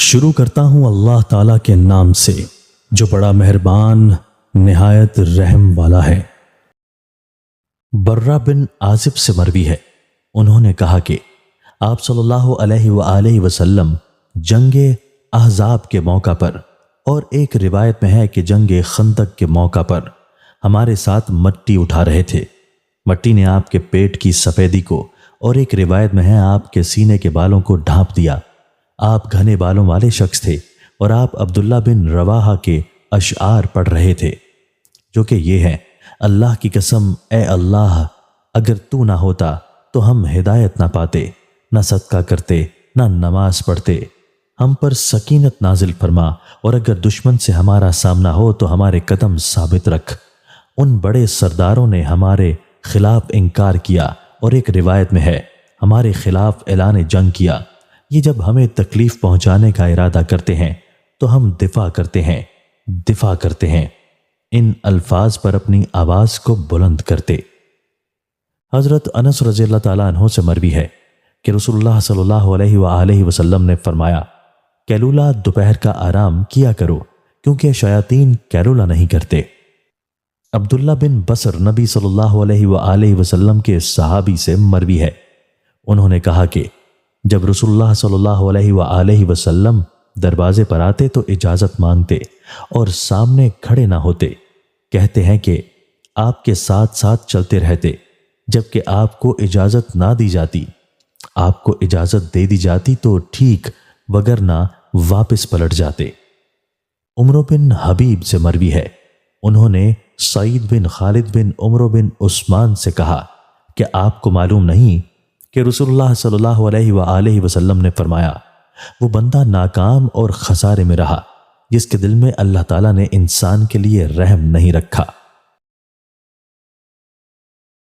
شروع کرتا ہوں اللہ تعالیٰ کے نام سے جو بڑا مہربان نہایت رحم والا ہے۔ برہ بن عازب سے مروی ہے، انہوں نے کہا کہ آپ صلی اللہ علیہ وآلہ وسلم جنگ احزاب کے موقع پر، اور ایک روایت میں ہے کہ جنگ خندق کے موقع پر ہمارے ساتھ مٹی اٹھا رہے تھے۔ مٹی نے آپ کے پیٹ کی سفیدی کو، اور ایک روایت میں ہے آپ کے سینے کے بالوں کو ڈھانپ دیا۔ آپ گھنے بالوں والے شخص تھے، اور آپ عبداللہ بن رواحہ کے اشعار پڑھ رہے تھے، جو کہ یہ ہے: اللہ کی قسم اے اللہ، اگر تو نہ ہوتا تو ہم ہدایت نہ پاتے، نہ صدقہ کرتے، نہ نماز پڑھتے۔ ہم پر سکینت نازل فرما، اور اگر دشمن سے ہمارا سامنا ہو تو ہمارے قدم ثابت رکھ۔ ان بڑے سرداروں نے ہمارے خلاف انکار کیا، اور ایک روایت میں ہے ہمارے خلاف اعلان جنگ کیا۔ یہ جب ہمیں تکلیف پہنچانے کا ارادہ کرتے ہیں تو ہم دفاع کرتے ہیں، ان الفاظ پر اپنی آواز کو بلند کرتے۔ حضرت انس رضی اللہ تعالیٰ عنہ سے مروی ہے کہ رسول اللہ صلی اللہ علیہ وآلہ وسلم نے فرمایا: کیلولہ دوپہر کا آرام کیا کرو، کیونکہ شیاطین کیلولہ نہیں کرتے۔ عبداللہ بن بصر نبی صلی اللہ علیہ وآلہ وسلم کے صحابی سے مروی ہے، انہوں نے کہا کہ جب رسول اللہ صلی اللہ علیہ وآلہ وسلم دروازے پر آتے تو اجازت مانگتے اور سامنے کھڑے نہ ہوتے۔ کہتے ہیں کہ آپ کے ساتھ ساتھ چلتے رہتے جبکہ آپ کو اجازت نہ دی جاتی۔ آپ کو اجازت دے دی جاتی تو ٹھیک، وگرنہ واپس پلٹ جاتے۔ عمرو بن حبیب سے مروی ہے، انہوں نے سعید بن خالد بن عمرو بن عثمان سے کہا کہ آپ کو معلوم نہیں کہ رسول اللہ صلی اللہ علیہ وآلہ وسلم نے فرمایا: وہ بندہ ناکام اور خسارے میں رہا جس کے دل میں اللہ تعالیٰ نے انسان کے لیے رحم نہیں رکھا۔